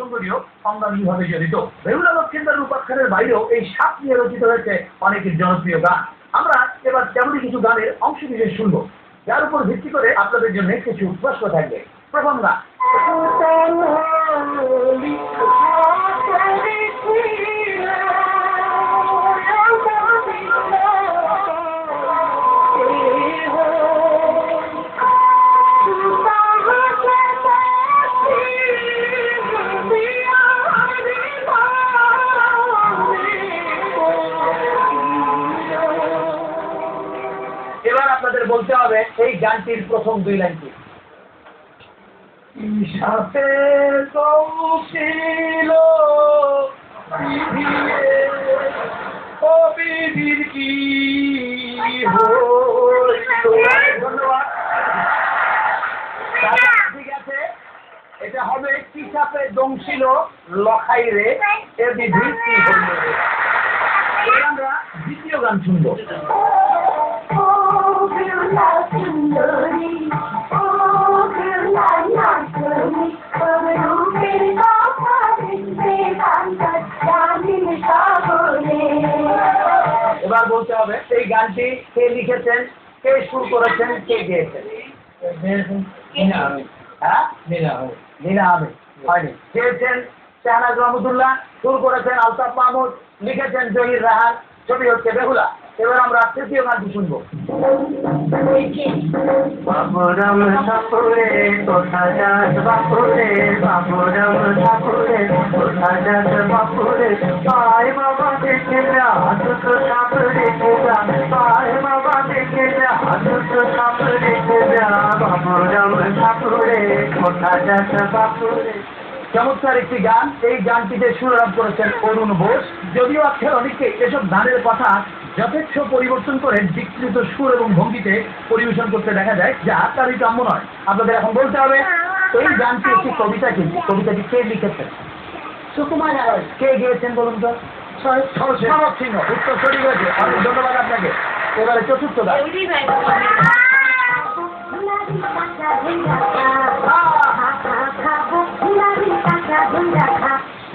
প্রসঙ্গটিও অঙ্গাঙ্গিভাবে জড়িত। বেহুলা লক্ষিন্দরের উপাখ্যানের বাইরেও এই সাপ নিয়ে রচিত হয়েছে অনেকের জনপ্রিয় গান। আমরা এবার তেমনই কিছু গানের অংশ বিশেষ শুনবো, যার উপর ভিত্তি করে আপনাদের জন্য কিছু প্রশ্ন থাকবে। প্রথম গান। এবার আপনাদের বলতে হবে এই গানটির প্রথম দুই লাইন কি। সাথে ছিল বিধির কি ধন্যবাদ। ঠিক আছে, এটা হবে কি সাপে দংশিল লখাই রে এ বিধির কি হইল রে। আমরা দ্বিতীয় গান শুনবো। এবার বলতে হবে এই গানটি কে লিখেছেন, কে সুর করেছেন, কে গেয়েছেন। হ্যাঁ, নীলা আহমেদ হয়নি। গেয়েছেন শাহনাজ মাহমুদুল্লাহ, সুর করেছেন আলতাফ মাহমুদ, লিখেছেন জহির রাহান, ছবি হচ্ছে বেহুলা। এবার আমরা তৃতীয় গানটি শুনবো। বাবুরাম ঠাকুরে কোথা যাস বাপুরে, বাবুরাম ঠাকুরে কোথা যাস বাপুরে, পায় বাবা দেখে যা দুটো সাপ রেখে যা, পায় বাবা দেখে যা দুটো সাপ রেখে যা, বাবুরাম ঠাকুরে কোথা যাস বাপুরে। চমৎকার একটি গান। এই গানটিতে সুরারোপ করেছেন অরুণ বোস। যদিও আজকের অনেকে এসব গানের কথা যথেচ্ছ পরিবর্তন করে বিকৃত সুর এবং ভঙ্গিতে পরিবেশন করতে দেখা যায়, যা তারই কাম্য নয়। আপনাদের এখন বলতে হবে এই গানটি একটি কবিতা, কিন্তু কবিতাটি কে লিখেছেন। সুকুমার রায়। কে গিয়েছেন বলুন তো। শরৎ সিংহ। উত্তর সঠিক হয়েছে, অনেক ধন্যবাদ আপনাকে। এবারে চতুর্থ গান।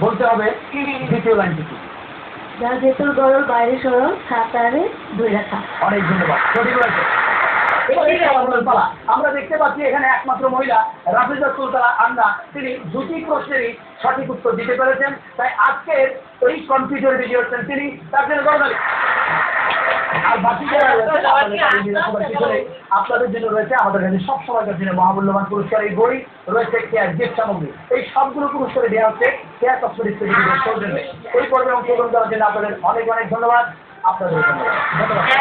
বলতে হবে দ্বিতীয় লাইনটি কি। যার ভেতর গরল বাইরে সরল সাঁতারে ধরে রাখা। অনেক ধন্যবাদ, সঠিক হয়েছে। আমরা দেখতে পাচ্ছি এখানে একমাত্র মহিলা রাফিজা সুলতানা আন্না, তিনি দুটি প্রশ্নেরই সঠিক উত্তর দিতে পেরেছেন। তাই আজকের এই কম্পিউটার ভিডিও হচ্ছেন তিনি, তার জন্য গর্বী। আর বাকি যারা আপনাদের জন্য রয়েছে আমাদের কাছে সব সময়কার জন্য মহামূল্যবান পুরস্কার এই বই রয়েছে, কেয়ার গিফট সামগ্রী। এই সবগুলো পুরস্কারে দেওয়া হচ্ছে কেয়ার কসমেটিক্স সৌজন্যে। এই পর্বে অংশগ্রহণ করার জন্য আপনাদের অনেক অনেক ধন্যবাদ। আপনাদের ধন্যবাদ।